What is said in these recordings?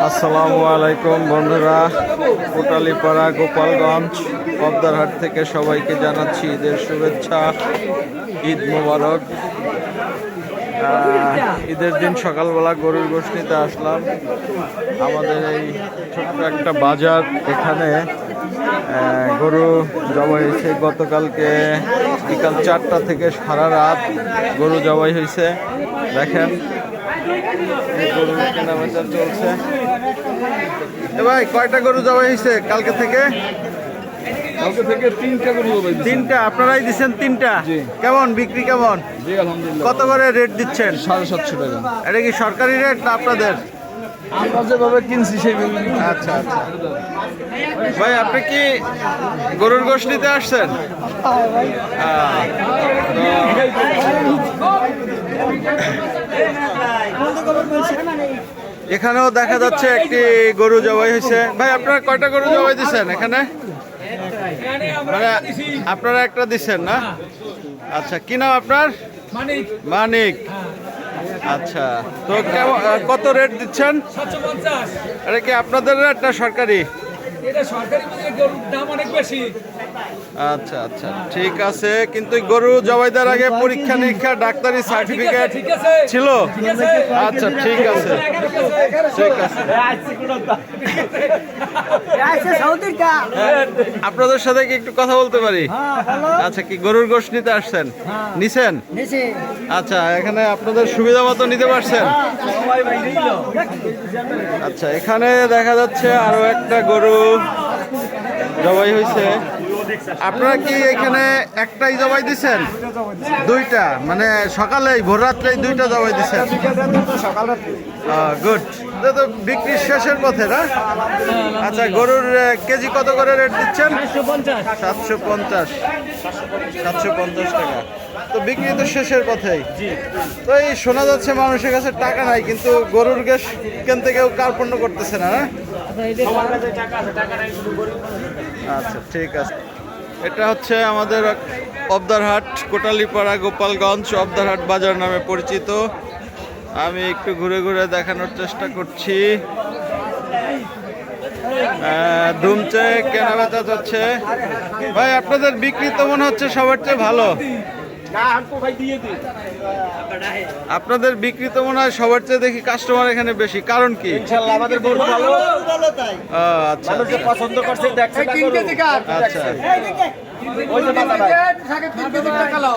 আসসালামু আলাইকুম বন্ধুরা, কোটালীপাড়া গোপালগঞ্জ পদ্মারহাট থেকে সবাইকে জানাচ্ছি ঈদের শুভেচ্ছা। ঈদ মোবারক। ঈদের দিন সকালবেলা গরুর গোশত নিতে আসলাম। আমাদের এই ছোট্ট একটা বাজার, এখানে গরু জবাই হয়েছে। গতকালকে বিকাল 4টা থেকে সারা রাত গরু জবাই হয়েছে। দেখেন গরু কেনাবেচা চলছে। ভাই, কয়টা গরু জবাই হয়েছে কালকে থেকে? তিনটা আপনারাই দিচ্ছেন? তিনটা। কেমন বিক্রি কেমন? কত করে রেট দিচ্ছেন? 750 টাকা। এটা কি সরকারি রেট না আপনাদের? আমরা যেভাবে কিনছি সেইভাবে। আচ্ছা আচ্ছা। ভাই, আপনি কি গরুর গোশত নিতে আসছেন? এখানেও দেখা যাচ্ছে একটি গরু জবাই হয়েছে। ভাই, আপনারা কয়টা গরু জবাই দিচ্ছেন এখানে? মানে আপনারা একটা দিচ্ছেন না? আচ্ছা, কি নাম আপনার? মানিক। আচ্ছা, তো কেমন, কত রেট দিচ্ছেন? 750। এটা কি আপনাদের রেট না সরকারি? এটা সরকারি মধ্যে গরুর দাম অনেক বেশি। আচ্ছা আচ্ছা, ঠিক আছে। কিন্তু গরু জবাই দেওয়ার আগে পরীক্ষা নিরীক্ষা ডাক্তারি সার্টিফিকেট ছিল? আচ্ছা, ঠিক আছে ঠিক আছে। আপনাদের সাথে কি একটু কথা বলতে পারি? আচ্ছা, কি গরুর গোশত নিতে আসছেন? নিছেন? আচ্ছা, এখানে আপনাদের সুবিধা মতো নিতে পারছেন? আচ্ছা, এখানে দেখা যাচ্ছে আরো একটা গরু জবাই হয়েছে। আপনারা কি এখানে একটাই জবাই দিচ্ছেন? দুইটা, মানে সকালেই ভোর রাত্রেই দুইটা জবাই দিচ্ছেন? গুড। তো বিক্রির শেষের পথে না? আচ্ছা, গরুর কেজি কত করে রেট দিচ্ছেন? 750 টাকা। তো বিক্রি তো শেষের পথেই। তো এই শোনা যাচ্ছে মানুষের কাছে টাকা নাই, কিন্তু গরুর গ্যাস কিনতে কেউ কার্পণ্য করতেছে না? আচ্ছা, ঠিক আছে। এটা হচ্ছে আমাদের পদ্মারহাট, কোটালীপাড়া গোপালগঞ্জ পদ্মারহাট বাজার নামে পরিচিত। আমি একটু ঘুরে ঘুরে দেখানোর চেষ্টা করছি। দুমচে কেনা বেচা যাচ্ছে। ভাই, আপনাদের বিক্রি তো মনে হচ্ছে সবার চেয়ে ভালো। আপনাদের বিক্রি তো মনে হয় সবার চেয়ে দেখি কাস্টমার এখানে বেশি, কারণ কি? আমাদের গরু ভালো। আচ্ছা পছন্দ করছে, দেখছে। আচ্ছা,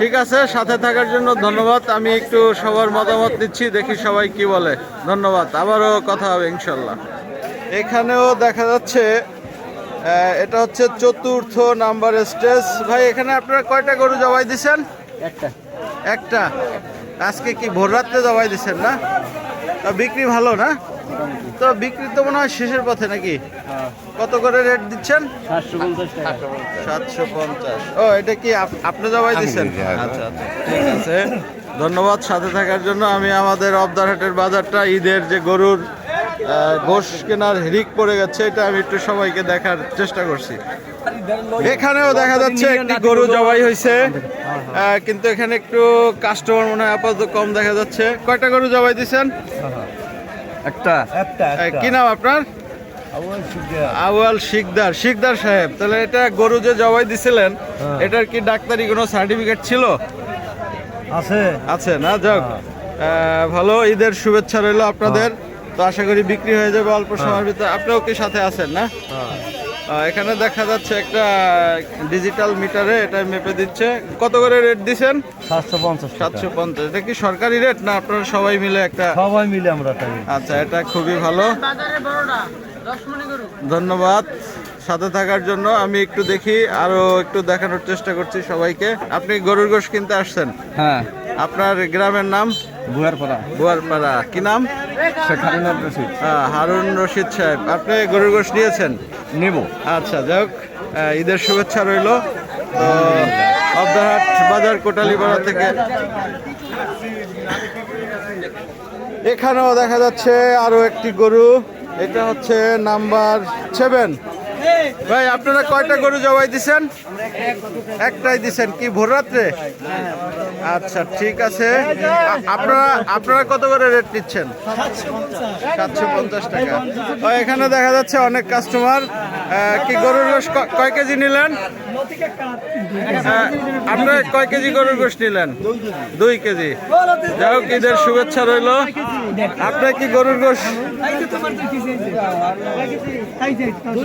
ঠিক আছে। সাথে থাকার জন্য ধন্যবাদ। আমি একটু সবার মতামত নিচ্ছি, দেখি সবাই কি বলে। ধন্যবাদ, আবারও কথা হবে ইনশাল্লাহ। এখানেও দেখা যাচ্ছে এটা হচ্ছে 4র্থ নাম্বার স্টেজ। ভাই, এখানে আপনারা কয়টা গরু জবাই দিচ্ছেন? একটা। আজকে কি ভোর রাত্রে জবাই দিচ্ছেন না? তো বিক্রি ভালো না? তো বিক্রি তো মনে হয় শেষের পথে নাকি? কত করে রেট দিচ্ছেন? 750। ও, এটা কি আপনি জবাই দিচ্ছেন? আচ্ছা আচ্ছা, ঠিক আছে। ধন্যবাদ সাথে থাকার জন্য। আমি আমাদের পদ্মারহাটের বাজারটা, ঈদের যে গরুর গোশ কেনার হিড়িক পড়ে গেছে, এটা আমি একটু সবাইকে দেখার চেষ্টা করছি। এখানেও দেখা যাচ্ছে একটি গরু জবাই হয়েছে, কিন্তু এখানে একটু কাস্টমার মনে হয় আপাতত কম দেখা যাচ্ছে। কয়টা গরু জবাই দিচ্ছেন? একটা। কি নাম আপনার? আউয়াল শিকদার। শিকদার সাহেব, তাহলে এটা গরু যে জবাই দিছিলেন, এটার কি ডাক্তারি কোনো সার্টিফিকেট ছিল? আছে না? যাক, ভালো। ঈদের শুভেচ্ছা রইল আপনাদের। তো আশা করি বিক্রি হয়ে যাবে অল্প সময়ের ভিতরে। আপনিও কি সাথে আছেন না? এখানে দেখা যাচ্ছে একটা ডিজিটাল মিটারে এটা মেপে দিচ্ছে। কত করে রেট দিচ্ছেন? 750। এটা কি সরকারি রেট না আপনারা সবাই মিলে একটা? সবাই মিলে আমরা। আচ্ছা, এটা খুবই ভালো। ধন্যবাদ সাথে থাকার জন্য। আমি একটু দেখি, আরো একটু দেখানোর চেষ্টা করছি সবাইকে। আপনি গরুর গোশ কিনতে আসছেন? হ্যাঁ। আপনার গ্রামের নাম? বুয়ারপাড়া। কি নাম? হারুন রশিদ সাহেব। আপনি গরুর গোশ নিয়েছেন? নেব। আচ্ছা, যাক, ঈদের শুভেচ্ছা রইল। তো পদ্মারহাট বাজার, কোটালীপাড়া থেকে। এখানেও দেখা যাচ্ছে আরো একটি গরু। এটা হচ্ছে নাম্বার 7। ভাই আপনারা কয়টা গরু জবাই দিছেন? একটাই দিছেন, কি ভোর রাত্রে? আচ্ছা ঠিক আছে। আপনারা কত করে রেট নিচ্ছেন? 750 টাকা। ও, এখানে দেখা যাচ্ছে অনেক কাস্টমার। কি গরুর গোশ কয় কেজি নিলেন? আপনারা কয় কেজি গরুর গোশ নিলেন? 2 কেজি। যাই হোক, ঈদের শুভেচ্ছা রইল। আপনার কি গরুর গোশ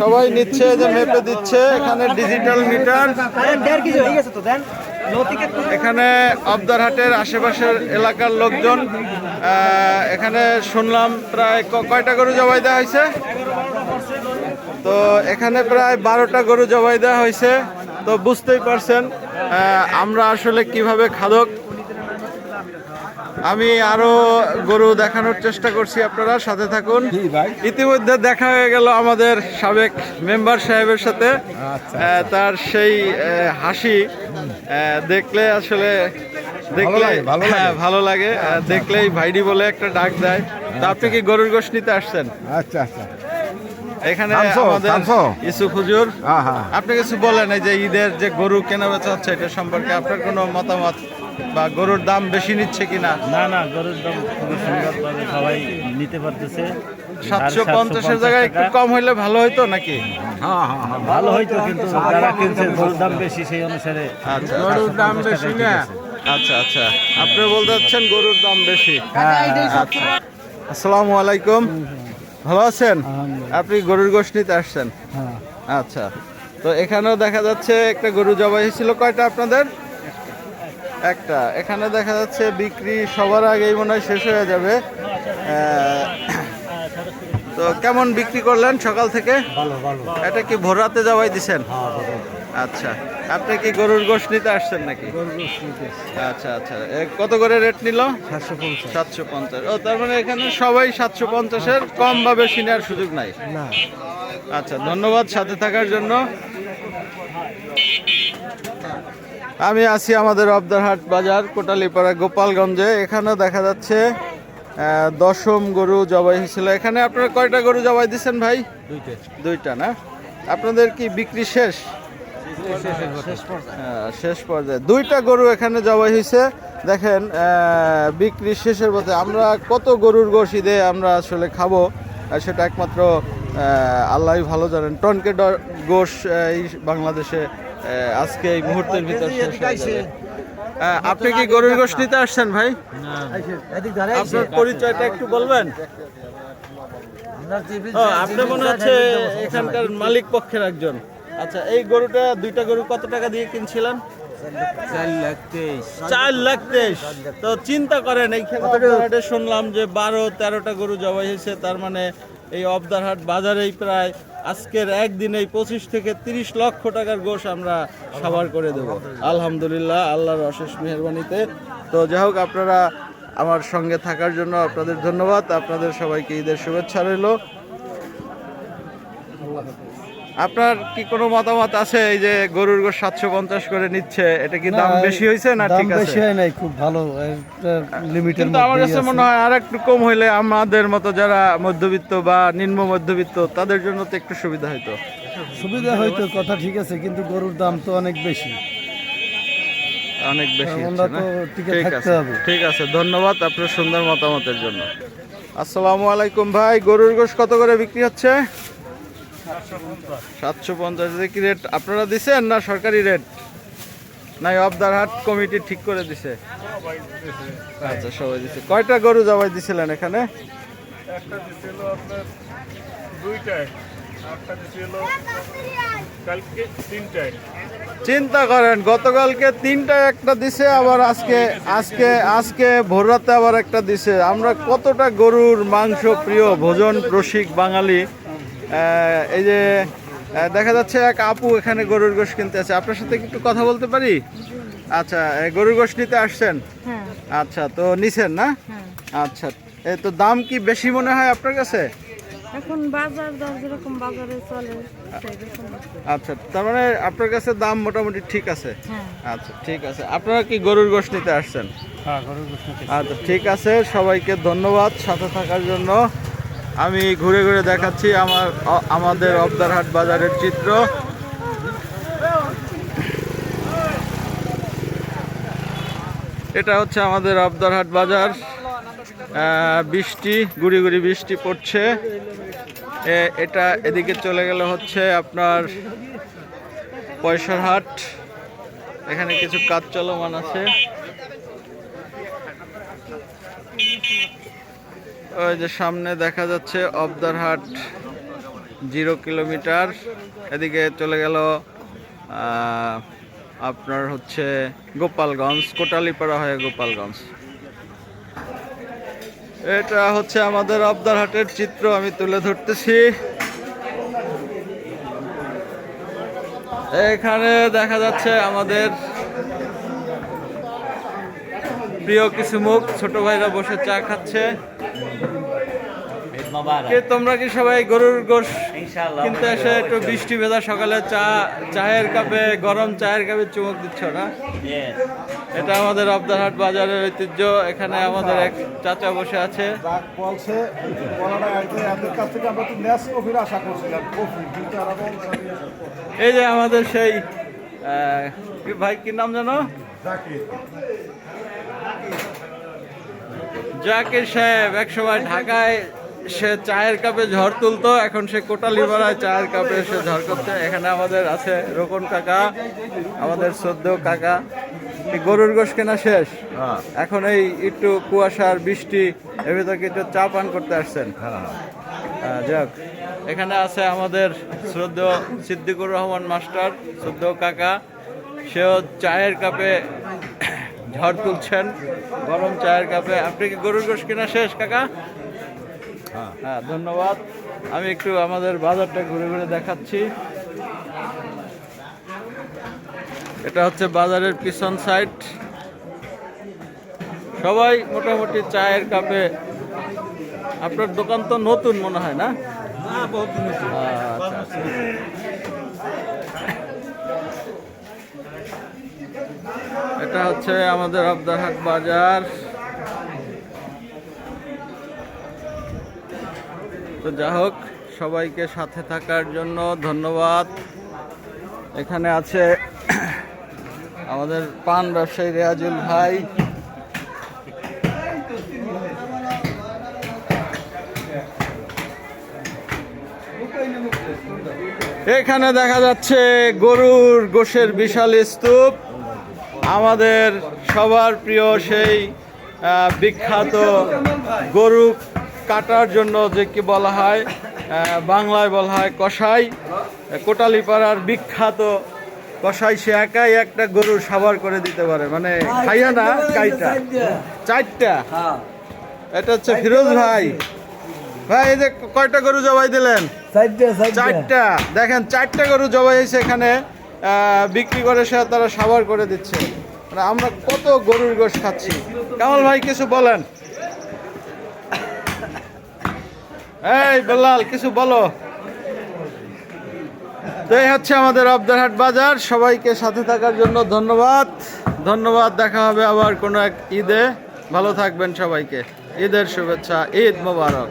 সবাই নিচ্ছে, যে মেপে দিচ্ছে। এখানে ডিজিটাল মিটার। এখানে অবদারহাটের আশেপাশের এলাকার লোকজন, এখানে শুনলাম প্রায় কয়টা গরু জবাই দেওয়া হয়েছে? তো এখানে প্রায় 12টা গরু জবাই দেওয়া হয়েছে। তো বুঝতেই পারছেন আমরা আসলে কিভাবে খাদক। আমি আরো গরু দেখানোর চেষ্টা করছি, আপনারা সাথে থাকুন। ইতিমধ্যে দেখা হয়ে গেল আমাদের সাবেক মেম্বার সাহেবের সাথে। তার সেই হাসি দেখলে আসলে ভালো লাগে। দেখলেই ভাইডি বলে একটা ডাক দেয়। তা আপনি কি গরুর গোশ নিতে আসছেন? আচ্ছা আচ্ছা। এখানে আমাদের ইউসুফ হুজুর, আপনি কিছু বলেন, এই যে ঈদের যে গরু কেনা বেচা হচ্ছে এটা সম্পর্কে আপনার কোনো মতামত, বা গরুর দাম বেশি নিচ্ছে কিনা? না, গরুর দাম খুবই সুন্দরভাবে সবাই নিতে পারতেছে। 750-এর জায়গায় একটু কম হইলে ভালো হইতো নাকি? ভালো হয়তো, কিন্তু যারা কিনছে গরুর দাম বেশি, সেই অনুসারে আচ্ছা, গরুর দাম বেশি না। আচ্ছা আচ্ছা, আপনি বলতে চাচ্ছেন গরুর দাম বেশি। আচ্ছা, আসসালামু আলাইকুম, ভালো আছেন? আপনি গরুর গোশ নিতে আসছেন? আচ্ছা, তো এখানেও দেখা যাচ্ছে একটা গরু জবাই হয়েছিল। কয়টা আপনাদের? একটা। এখানে দেখা যাচ্ছে বিক্রি সবার আগেই মনে হয় শেষ হয়ে যাবে। তো কেমন বিক্রি করলেন সকাল থেকে? এটা কি ভোর রাতে জবাই দিছেন? আচ্ছা, আপনি কি গরুর গোশ নিতে আসছেন নাকি? আচ্ছা আচ্ছা, কত করে রেট নিল? 750। ও, তার মানে এখানে সবাই 750-এর কম বা বেশি নেওয়ার সুযোগ নাই? আচ্ছা, ধন্যবাদ সাথে থাকার জন্য। আমি আছি আমাদের অবদারহাট বাজার, কোটালীপাড়া, গোপালগঞ্জে। এখানেও দেখা যাচ্ছে 10ম গরু জবাই হয়েছিল। এখানে আপনারা কয়টা গরু জবাই দিচ্ছেন ভাই? 2টা না? আপনাদের কি বিক্রি শেষ? শেষ পর্যায়ে 2টা গরু এখানে জবাই হয়েছে। দেখেন বিক্রি শেষের পথে। আমরা কত গরুর গোশ ঈদে আমরা আসলে খাবো সেটা একমাত্র আল্লাহই ভালো জানেন। টনকে গোশ এই বাংলাদেশে আজকে এই মুহূর্তের ভিতর শেষ হয়ে যাবে। আপনি কি গরুর গোশ নিতে আসছেন ভাই? আপনার পরিচয়টা একটু বলবেন? আপনি মনে হচ্ছে এখানকার মালিক পক্ষের একজন। আচ্ছা, এই গরুটা, 2টা গরু কত টাকা দিয়ে কিনছিলেন? 4,23,000। তো চিন্তা করেন, এইখানে শুনলাম যে 12-13টা গরু জবাই হয়েছে। তার মানে এই অবদারহাট বাজারেই প্রায় আজকের একদিনেই 25 থেকে 30 লক্ষ টাকার গোশ আমরা সাবার করে দেব আলহামদুলিল্লাহ, আল্লাহর অশেষ মেহেরবানিতে। তো যাই হোক, আপনারা আমার সঙ্গে থাকার জন্য আপনাদের ধন্যবাদ। আপনাদের সবাইকে ঈদের শুভেচ্ছা রইল। আপনার কি কোনো মতামত আছে? এই যে গরুর গোশ 750 করে নিচ্ছে, এটা কি দাম বেশি হয়েছে না ঠিক আছে? বেশি হয় নাই, খুব ভালো লিমিটের কিন্তু আমার কাছে মনে হয় আর একটু কম হইলে আমাদের মতো যারা মধ্যবিত্ত বা নিম্ন মধ্যবিত্ত তাদের জন্য তো একটু সুবিধা হইতো। সুবিধা হয়তো, কথা ঠিক আছে, কিন্তু গরুর দাম তো অনেক বেশি। অনেক বেশি আমরা হচ্ছে না? তো টিকে ঠিক থাকতে আছে, হবে। ঠিক আছে, ধন্যবাদ আপনার সুন্দর মতামতের জন্য। আসসালামু আলাইকুম ভাই, গরুর গোশ কত করে বিক্রি হচ্ছে? 750। কি রেট আপনারা দিছেন না সরকারি রেট? নাই অবদারহাট কমিটি ঠিক করে দিছে? আচ্ছা, সবাই দিছে। কয়টা গরু জবাই দিছিলেন এখানে? একটা দিছিল আপনার 2টায়, আরেকটা দিছিল কালকে 3টায়। চিন্তা করেন, গতকালকে 3টায় একটা দিছে, আবার আজকে আজকে আজকে ভোর রাতে আবার একটা দিছে। আমরা কতটা গরুর মাংস প্রিয়, ভোজন রসিক বাঙালি। এই যে দেখা যাচ্ছে এক আপু এখানে গরুর গোশ কিনতে আছে। আপনার সাথে একটু কথা বলতে পারি? আচ্ছা, গরুর গোশ নিতে আসছেন? আচ্ছা, তো নিছেন না? আচ্ছা, এই তো দাম কি বেশি মনে হয় আপনার কাছে? এখন বাজার দর যেরকম বাজারে চলে সেরকম। আচ্ছা, তার মানে আপনার কাছে দাম মোটামুটি ঠিক আছে? হ্যাঁ। আচ্ছা, ঠিক আছে। আপনারা কি গরুর গোশ নিতে আসছেন? হ্যাঁ, গরুর গোশত। আচ্ছা, ঠিক আছে, সবাইকে ধন্যবাদ সাথে থাকার জন্য। আমি ঘুরে ঘুরে দেখাচ্ছি আমাদের অবদারহাট বাজারের চিত্র। এটা হচ্ছে আমাদের অবদারহাট বাজার। বৃষ্টি, গুড়ি গুড়ি বৃষ্টি পড়ছে। এটা এদিকে চলে গেল হচ্ছে আপনার পয়সার হাট। এখানে কিছু কাজ চলমান আছে। ওই যে সামনে দেখা যাচ্ছে অবদারহাট 0 কিলোমিটার। এদিকে চলে গেল আপনার হচ্ছে গোপালগঞ্জ, কোটালীপাড়া হয়ে গোপালগঞ্জ। এটা হচ্ছে আমাদের অবদারহাটের চিত্র আমি তুলে ধরতেছি। এখানে দেখা যাচ্ছে আমাদের প্রিয় কিছু মুখ, ছোট ভাইরা বসে চা খাচ্ছে। তোমরা কি সবাই গরুর গোশ কিনতে এসে একটু বৃষ্টি ভেজা সকালে চায়ের কাপে, গরম চায়ের কাপে চুমুক দিচ্ছ না? এটা আমাদের অবদারহাট বাজারের ঐতিহ্য। এখানে আমাদের এক চাচা বসে আছে। এই যে আমাদের সেই ভাই, কি নাম জানো? জাকির সাহেব। এক সময় ঢাকায় সে চায়ের কাপে ঝড় তুলতো, এখন সে কোটালীপাড়ায় চায়ের কাপে সে ঝড় করছে। এখানে আমাদের আছে রোকন কাকা, আমাদের শ্রদ্ধেয় কাকা। গরুর গোশ কেনা শেষ, এখন এই একটু কুয়াশার বৃষ্টি এর ভিতরে কিছু চা পান করতে আসছেন। যাক, এখানে আছে আমাদের শ্রদ্ধেয় সিদ্দিকুর রহমান মাস্টার, শ্রদ্ধেয় কাকা। সেও চায়ের কাপে ঝড় তুলছেন, গরম চায়ের কাপে। আপনি কি গরুর গোশ কেনা শেষ কাকা? হ্যাঁ, ধন্যবাদ। আমি একটু আমাদের বাজারটা ঘুরে ঘুরে দেখাচ্ছি। এটা হচ্ছে বাজারের পিছন সাইড। সবাই মোটামুটি চায়ের কাপে। আপনার দোকান তো নতুন মনে হয় না? আচ্ছা। এটা হচ্ছে আমাদের অবদারহাট বাজার। তো যা হোক, সবাইকে সাথে থাকার জন্য ধন্যবাদ। এখানে আছে আমাদের পান ব্যবসায়ী রেয়াজুল ভাই। এখানে দেখা যাচ্ছে গরুর গোশের বিশাল স্তূপ। আমাদের সবার প্রিয় সেই বিখ্যাত গরু কাটার জন্য যে কি বলা হয়, বাংলায় বলা হয় কসাই। কোটালীপাড়ার বিখ্যাত কসাই, সে একাই একটা গরু সাবার করে দিতে পারে, মানে খাইয়া না গাইটা, 4টা। এটা হচ্ছে ফিরোজ ভাই। ভাই, এই যে কয়টা গরু জবাই দিলেন? 4টা। দেখেন, 4টা গরু জবাই হয়েছে এখানে। বিক্রি করে সে তারা সাবার করে দিচ্ছে। মানে আমরা কত গরুর গোশ খাচ্ছি। কামাল ভাই, কিছু বলেন। এই বেলাল, কিছু বলো। তো এই হচ্ছে আমাদের অবদারহাট বাজার। সবাইকে সাথে থাকার জন্য ধন্যবাদ। দেখা হবে আবার কোনো এক ঈদে। ভালো থাকবেন সবাইকে। ঈদের শুভেচ্ছা। ঈদ মোবারক।